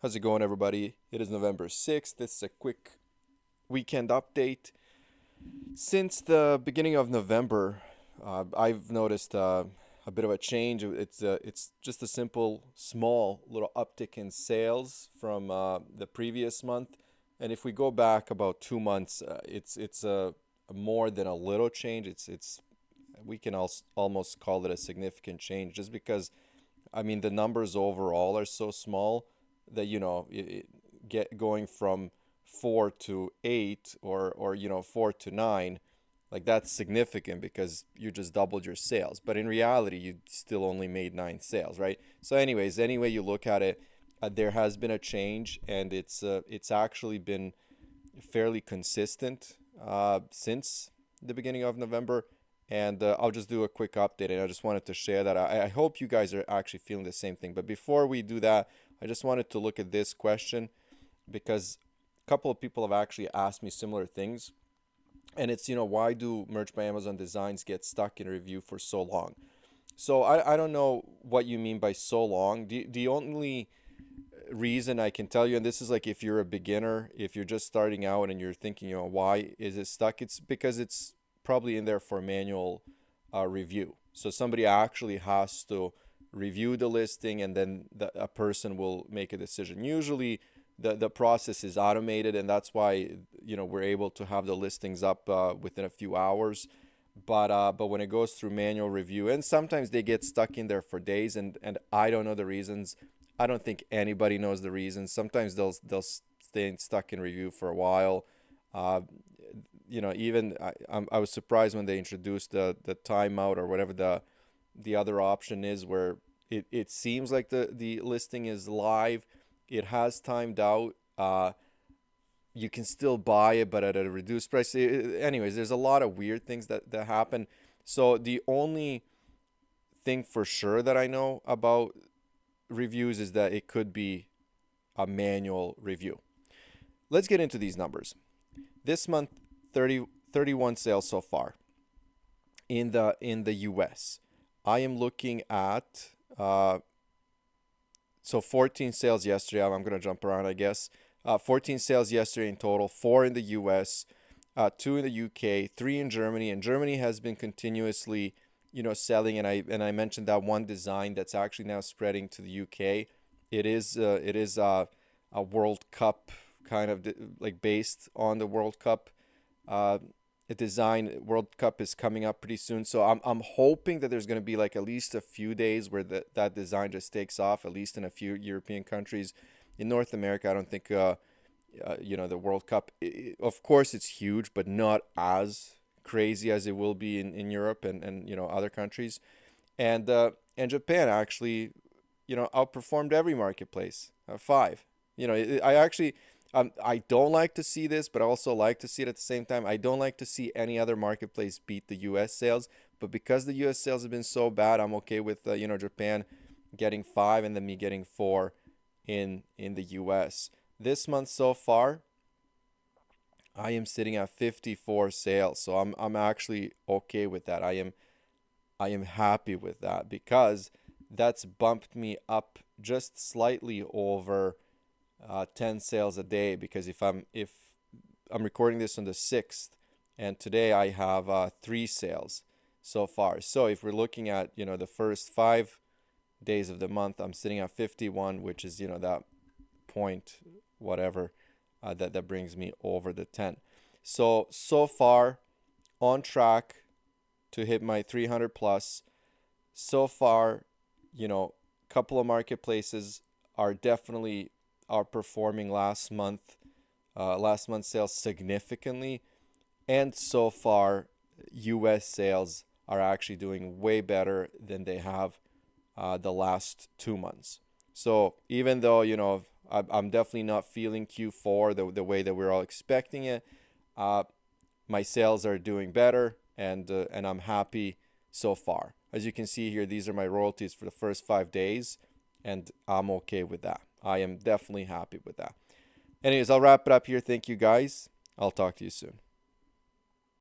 How's it going, everybody? It is November 6th. This is a quick weekend update. Since the beginning of November, I've noticed a bit of a change. It's just a simple, small little uptick in sales from the previous month. And if we go back about 2 months, it's a more than a little change. It's we can almost call it a significant change, just because I mean, the numbers overall are so small that get going from 4 to 8 or 4 to 9, like that's significant because you just doubled your sales. But in reality, you still only made 9 sales, right? So, anyways, any way you look at it, there has been a change, and it's actually been fairly consistent since the beginning of November. And I'll just do a quick update. And I just wanted to share that. I hope you guys are actually feeling the same thing. But before we do that, I just wanted to look at this question because a couple of people have actually asked me similar things. And it's, why do Merch by Amazon designs get stuck in review for so long? So I don't know what you mean by so long. The only reason I can tell you, and this is like if you're a beginner, if you're just starting out and you're thinking, why is it stuck? It's because it's probably in there for manual review. So somebody actually has to review the listing, and then a person will make a decision. Usually, the process is automated, and that's why we're able to have the listings up within a few hours. But when it goes through manual review, and sometimes they get stuck in there for days, and I don't know the reasons. I don't think anybody knows the reasons. Sometimes they'll stay stuck in review for a while. Uh, even I was surprised when they introduced the timeout or whatever the other option is, where it seems like the listing is live. It has timed out. You can still buy it, but at a reduced price. Anyways, there's a lot of weird things that happen. So the only thing for sure that I know about reviews is that it could be a manual review. Let's get into these numbers. This month, 31 sales so far in the US. I am looking at so 14 sales yesterday. I'm going to jump around, I guess. 14 sales yesterday in total, 4 in the US, 2 in the UK, 3 in Germany. And Germany has been continuously, selling. And I mentioned that one design that's actually now spreading to the UK. It is a World Cup kind of like based on the World Cup. Uh, a design. World Cup is coming up pretty soon, so I'm hoping that there's going to be like at least a few days where that design just takes off, at least in a few European countries. In North America, I don't think the World Cup. Of course, it's huge, but not as crazy as it will be in Europe and other countries. And Japan actually outperformed every marketplace. Five. I actually I don't like to see this, but I also like to see it at the same time. I don't like to see any other marketplace beat the U.S. sales, but because the U.S. sales have been so bad, I'm okay with Japan getting five and then me getting four in the U.S. This month so far, I am sitting at 54 sales, so I'm actually okay with that. I am happy with that because that's bumped me up just slightly over 10 sales a day. Because if I'm recording this on the 6th, and today I have 3 sales so far. So if we're looking at the first 5 days of the month, I'm sitting at 51, which is that point whatever that brings me over the 10. So far on track to hit my 300 plus. So far, couple of marketplaces are definitely outperforming last month's sales significantly. And so far, US sales are actually doing way better than they have the last 2 months. So even though, I'm definitely not feeling Q4 the way that we're all expecting it, uh, my sales are doing better, and I'm happy so far. As you can see here, these are my royalties for the first 5 days, and I'm okay with that. I am definitely happy with that. Anyways, I'll wrap it up here. Thank you guys. I'll talk to you soon.